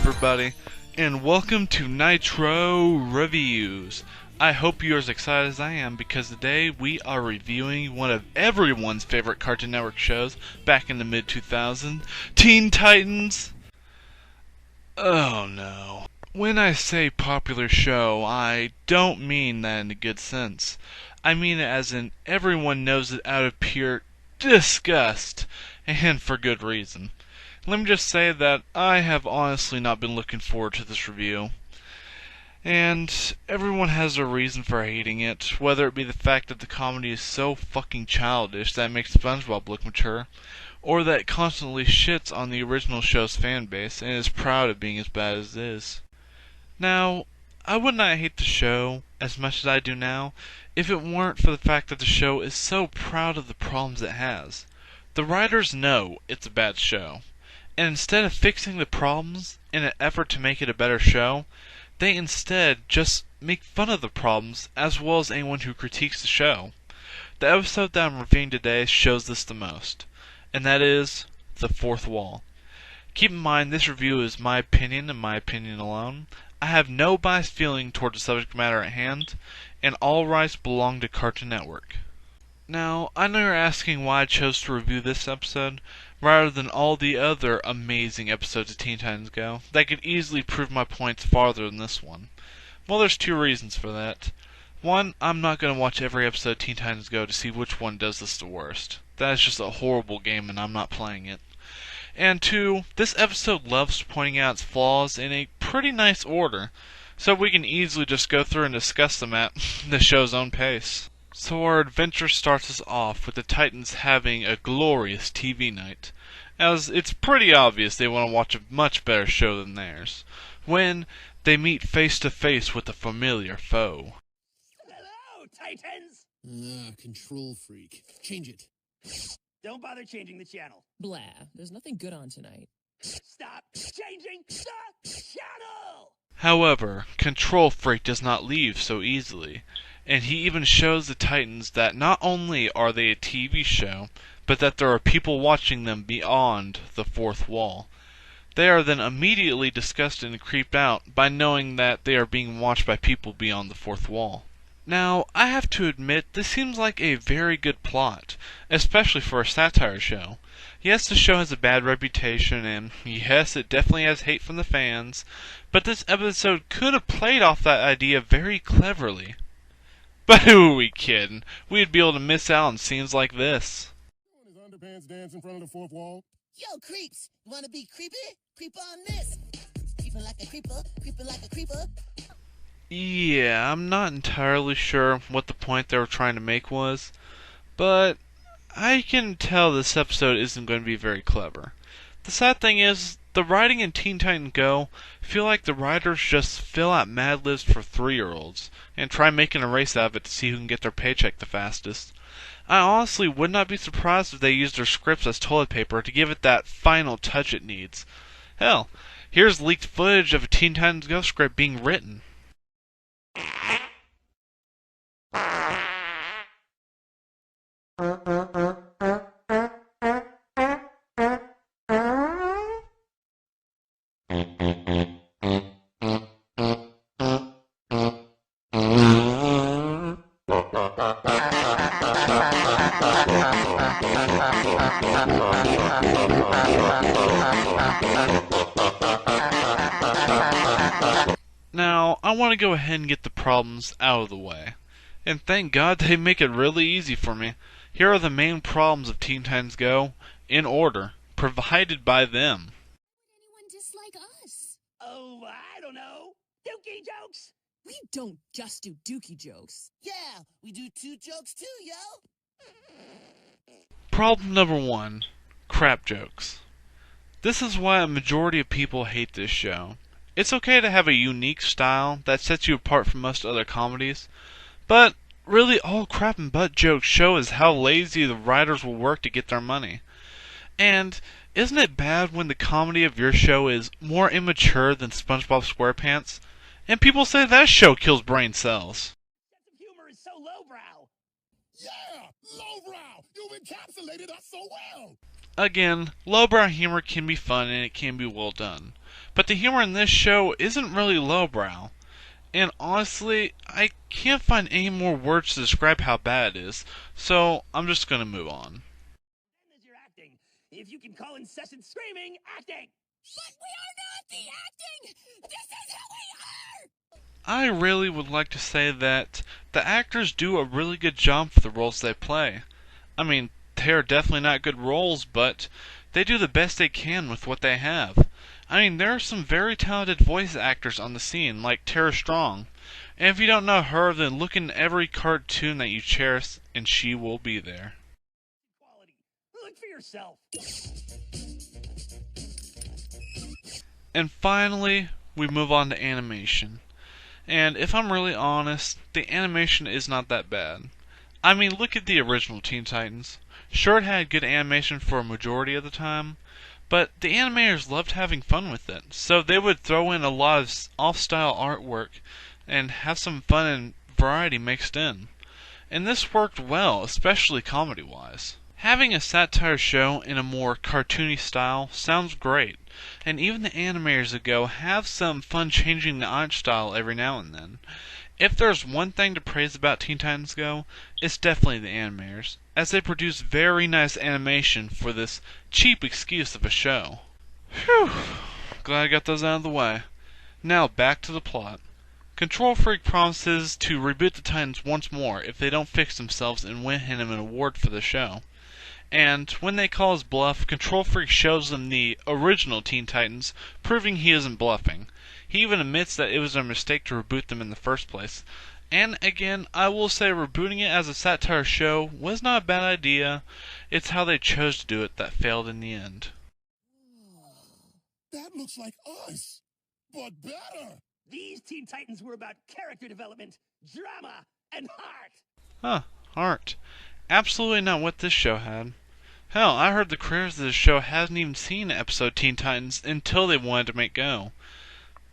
everybody, and welcome to Nitro Reviews. I hope you're as excited as I am because today we are reviewing one of everyone's favorite Cartoon Network shows back in the mid-2000s, Teen Titans. Oh no. When I say popular show, I don't mean that in a good sense. I mean it as in everyone knows it out of pure disgust, and for good reason. Let me just say that I have honestly not been looking forward to this review. And everyone has a reason for hating it, whether it be the fact that the comedy is so fucking childish that it makes SpongeBob look mature, or that it constantly shits on the original show's fanbase and is proud of being as bad as it is. Now, I would not hate the show as much as I do now if it weren't for the fact that the show is so proud of the problems it has. The writers know it's a bad show, and instead of fixing the problems in an effort to make it a better show, they instead just make fun of the problems as well as anyone who critiques the show. The episode that I'm reviewing today shows this the most, and that is The Fourth Wall. Keep in mind this review is my opinion and my opinion alone. I have no biased feeling toward the subject matter at hand, and all rights belong to Cartoon Network. Now, I know you're asking why I chose to review this episode rather than all the other amazing episodes of Teen Titans Go that could easily prove my points farther than this one. Well, there's two reasons for that. One, I'm not going to watch every episode of Teen Titans Go to see which one does this the worst. That is just a horrible game and I'm not playing it. And two, this episode loves pointing out its flaws in a pretty nice order, so we can easily just go through and discuss them at the show's own pace. So our adventure starts us off with the Titans having a glorious TV night, as it's pretty obvious they want to watch a much better show than theirs, when they meet face to face with a familiar foe. Hello, Titans! Control freak. Change it. Don't bother changing the channel. Blah, there's nothing good on tonight. Stop changing the channel! However, Control Freak does not leave so easily, and he even shows the Titans that not only are they a TV show, but that there are people watching them beyond the fourth wall. They are then immediately disgusted and creeped out by knowing that they are being watched by people beyond the fourth wall. Now, I have to admit, this seems like a very good plot, especially for a satire show. Yes, the show has a bad reputation, and yes, it definitely has hate from the fans, but this episode could have played off that idea very cleverly. But who are we kidding? We'd be able to miss out on scenes like this. His underpants dance in front of the fourth wall. Yo, creeps, wanna be creepy? Creep on this. Creeping like a creeper, creeping like a creeper. Yeah, I'm not entirely sure what the point they were trying to make was, but I can tell this episode isn't going to be very clever. The sad thing is, the writing in Teen Titans Go feel like the writers just fill out Mad Libs for 3-year-olds and try making a race out of it to see who can get their paycheck the fastest. I honestly would not be surprised if they used their scripts as toilet paper to give it that final touch it needs. Hell, here's leaked footage of a Teen Titans Go script being written. Now, I want to go ahead and get the problems out of the way. And thank God they make it really easy for me. Here are the main problems of Teen Titans Go, in order, provided by them. Why would anyone dislike us? Oh, I don't know. Dookie jokes? We don't just do dookie jokes. Yeah, we do 2 jokes too, yo. Problem number 1. Crap jokes. This is why a majority of people hate this show. It's okay to have a unique style that sets you apart from most other comedies, but really all crap and butt jokes show is how lazy the writers will work to get their money. And isn't it bad when the comedy of your show is more immature than SpongeBob SquarePants? And people say that show kills brain cells. Sense of humor is so lowbrow. Yeah! Lowbrow! You've encapsulated us so well! Again, lowbrow humor can be fun and it can be well done. but the humor in this show isn't really lowbrow. And honestly, I can't find any more words to describe how bad it is, so I'm just gonna move on. As you're acting, if you can call incessant screaming acting. But we are not the acting! This is who we are! I really would like to say that the actors do a really good job for the roles they play. I mean, they're definitely not good roles, but they do the best they can with what they have. I mean, there are some very talented voice actors on the scene, like Tara Strong. And if you don't know her, then look in every cartoon that you cherish, and she will be there. Quality. Look for yourself. And finally, we move on to animation. And if I'm really honest, the animation is not that bad. I mean, look at the original Teen Titans. Sure, it had good animation for a majority of the time, but the animators loved having fun with it, so they would throw in a lot of off-style artwork and have some fun and variety mixed in. And this worked well, especially comedy-wise. Having a satire show in a more cartoony style sounds great, and even the animators that go have some fun changing the art style every now and then. If there's one thing to praise about Teen Titans Go, it's definitely the animators, as they produce very nice animation for this cheap excuse of a show. Whew, glad I got those out of the way. Now back to the plot. Control Freak promises to reboot the Titans once more if they don't fix themselves and win him an award for the show. And when they call his bluff, Control Freak shows them the original Teen Titans, proving he isn't bluffing. He even admits that it was a mistake to reboot them in the first place. And again, I will say rebooting it as a satire show was not a bad idea. It's how they chose to do it that failed in the end. That looks like us, but better. These Teen Titans were about character development, drama, and heart. Huh, art. Absolutely not what this show had. Hell, I heard the creators of this show hasn't even seen an episode Teen Titans until they wanted to make Go.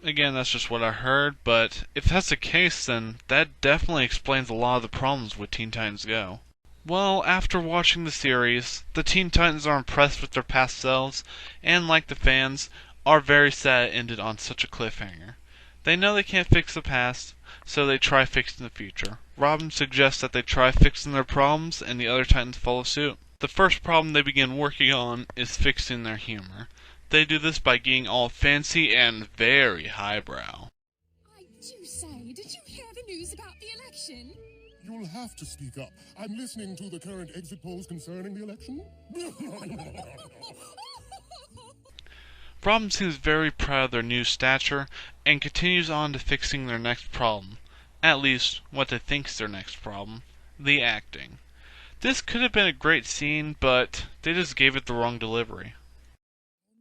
Again, that's just what I heard, but if that's the case, then that definitely explains a lot of the problems with Teen Titans Go. Well, after watching the series, the Teen Titans are impressed with their past selves, and like the fans, are very sad it ended on such a cliffhanger. They know they can't fix the past, so they try fixing the future. Robin suggests that they try fixing their problems, and the other Titans follow suit. The first problem they begin working on is fixing their humor. They do this by getting all fancy and very highbrow. I do say, did you hear the news about the election? You'll have to speak up. I'm listening to the current exit polls concerning the election. Robin seems very proud of their new stature and continues on to fixing their next problem. At least, what they think is their next problem. The acting. This could have been a great scene, but they just gave it the wrong delivery.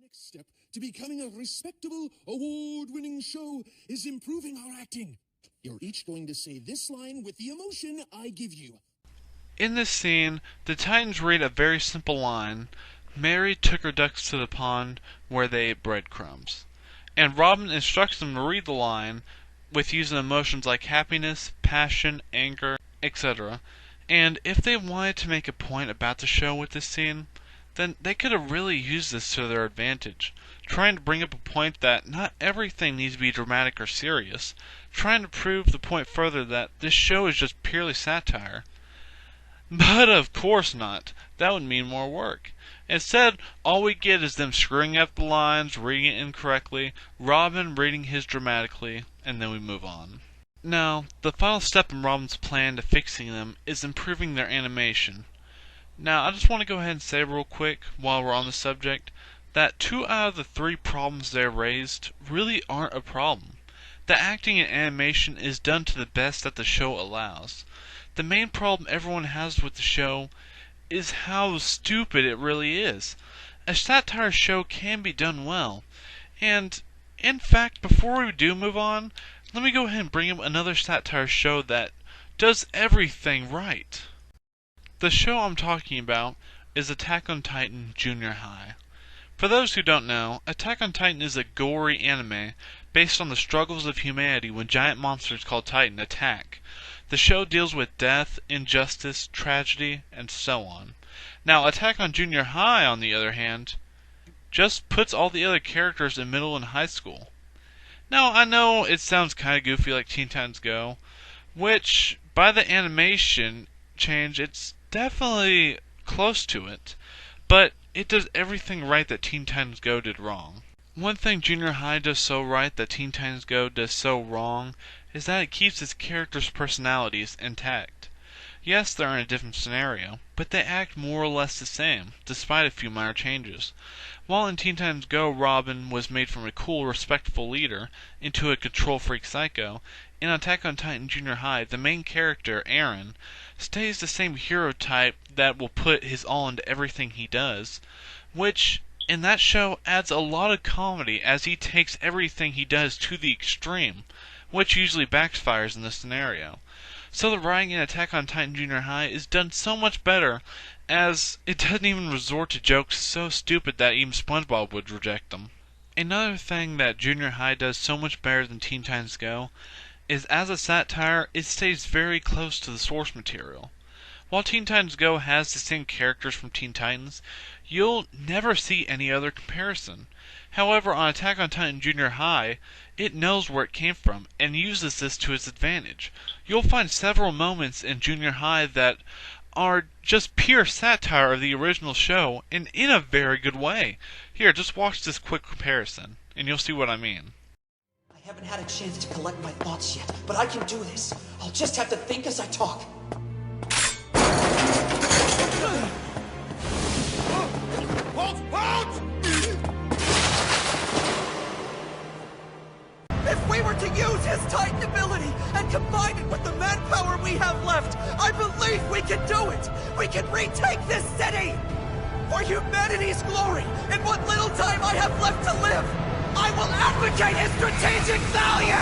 Next step to becoming a respectable, award-winning show is improving our acting. You're each going to say this line with the emotion I give you. In this scene, the Titans read a very simple line: Mary took her ducks to the pond where they ate breadcrumbs. And Robin instructs them to read the line with using emotions like happiness, passion, anger, etc. And if they wanted to make a point about the show with this scene, then they could have really used this to their advantage, trying to bring up a point that not everything needs to be dramatic or serious, trying to prove the point further that this show is just purely satire. But of course not. That would mean more work. Instead, all we get is them screwing up the lines, reading it incorrectly, Robin reading his dramatically, and then we move on. Now, the final step in Robin's plan to fixing them is improving their animation. Now, I just want to go ahead and say real quick, while we're on the subject, that 2 out of the 3 problems they raised really aren't a problem. The acting and animation is done to the best that the show allows. The main problem everyone has with the show is how stupid it really is. A satire show can be done well. And, in fact, before we do move on, let me go ahead and bring up another satire show that does everything right. The show I'm talking about is Attack on Titan Junior High. For those who don't know, Attack on Titan is a gory anime based on the struggles of humanity when giant monsters called Titan attack. The show deals with death, injustice, tragedy, and so on. Now, Attack on Junior High, on the other hand, just puts all the other characters in middle and high school. Now, I know it sounds kind of goofy like Teen Titans Go, which, by the animation change, it's definitely close to it, but it does everything right that Teen Titans Go did wrong. One thing Junior High does so right that Teen Titans Go does so wrong is that it keeps its characters' personalities intact. Yes, they're in a different scenario, but they act more or less the same, despite a few minor changes. While in Teen Titans Go, Robin was made from a cool, respectful leader into a control-freak psycho, in Attack on Titan Junior High, the main character, Eren, stays the same hero type that will put his all into everything he does, which, in that show, adds a lot of comedy as he takes everything he does to the extreme, which usually backfires in this scenario. So the writing in Attack on Titan Junior High is done so much better, as it doesn't even resort to jokes so stupid that even SpongeBob would reject them. Another thing that Junior High does so much better than Teen Titans Go is, as a satire, it stays very close to the source material. While Teen Titans Go has the same characters from Teen Titans, you'll never see any other comparison. However, on Attack on Titan Junior High, it knows where it came from and uses this to its advantage. You'll find several moments in Junior High that are just pure satire of the original show, and in a very good way. Here, just watch this quick comparison, and you'll see what I mean. I haven't had a chance to collect my thoughts yet, but I can do this. I'll just have to think as I talk. Halt! If we were to use his Titan ability and combine it with the manpower we have left, I believe we can do it! We can retake this city! For humanity's glory, and what little time I have left to live, I will advocate his strategic value!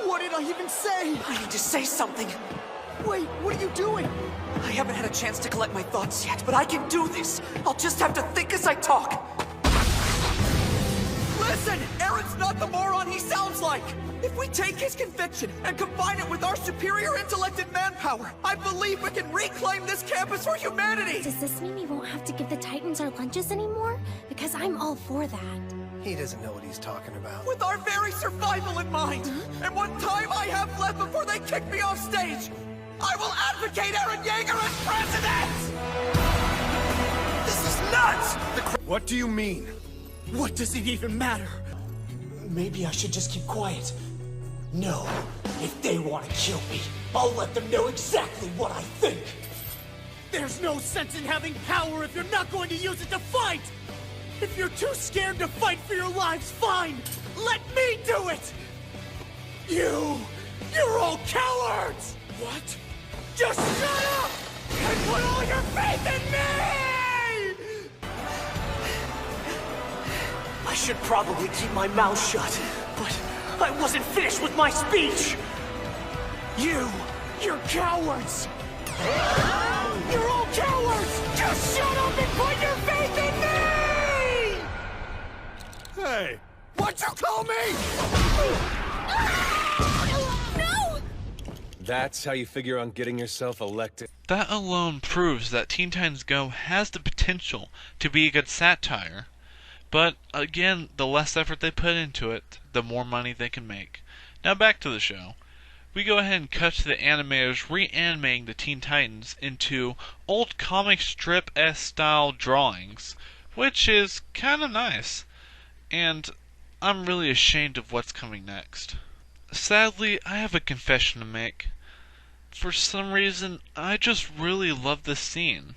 What did I even say? I need to say something. Wait, what are you doing? I haven't had a chance to collect my thoughts yet, but I can do this. I'll just have to think as I talk. Listen! Eren's not the moron he sounds like! If we take his conviction and combine it with our superior intellect and manpower, I believe we can reclaim this campus for humanity! Does this mean we won't have to give the Titans our lunches anymore? Because I'm all for that. He doesn't know what he's talking about. With our very survival in mind, and what time I have left before they kick me off stage, I will advocate Eren Yeager as president! This is nuts! What do you mean? What does it even matter? Maybe I should just keep quiet. No, if they want to kill me, I'll let them know exactly what I think. There's no sense in having power if you're not going to use it to fight! If you're too scared to fight for your lives, fine! Let me do it! You're all cowards! What? Just shut up! And put all your faith in me! I should probably keep my mouth shut, but I wasn't finished with my speech! You're cowards! You're all cowards! Just shut up and put your faith in me! Hey, what'd you call me? No! That's how you figure on getting yourself elected. That alone proves that Teen Titans Go has the potential to be a good satire. But, again, the less effort they put into it, the more money they can make. Now back to the show. We go ahead and cut to the animators reanimating the Teen Titans into old comic strip-esque style drawings, which is kinda nice. And I'm really ashamed of what's coming next. Sadly, I have a confession to make. For some reason, I just really love this scene.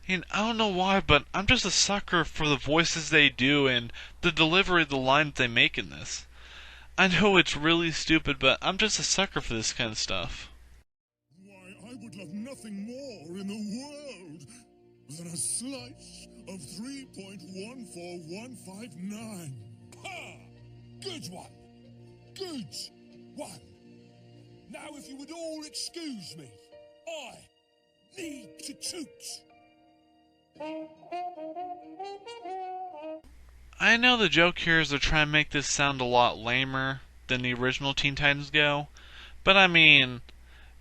And I don't know why, but I'm just a sucker for the voices they do and the delivery of the lines they make in this. I know it's really stupid, but I'm just a sucker for this kind of stuff. Why, I would love nothing more in the world than a slice of 3.14159. Ha! Good one! Good one! Now if you would all excuse me, I need to toot. I know the joke here is they're trying to make this sound a lot lamer than the original Teen Titans Go, but I mean,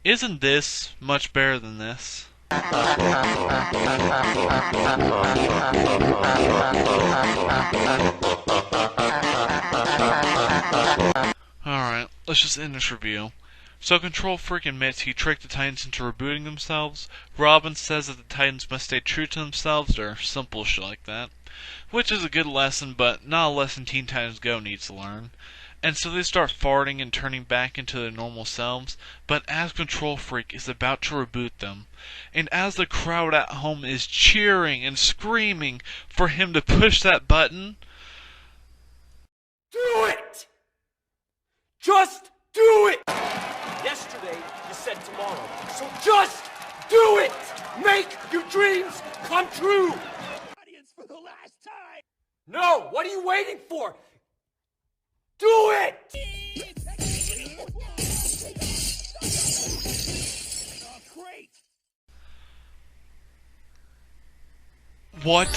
isn't this much better than this? Alright, let's just end this review. So Control Freak admits he tricked the Titans into rebooting themselves. Robin says that the Titans must stay true to themselves, or simple shit like that. Which is a good lesson, but not a lesson Teen Titans Go needs to learn. And so they start farting and turning back into their normal selves, but as Control Freak is about to reboot them, and as the crowd at home is cheering and screaming for him to push that button, Do it! Just do it! Yesterday, you said tomorrow. So just do it! Make your dreams come true! Audience for the last time! No! What are you waiting for? Do it! Oh, great! what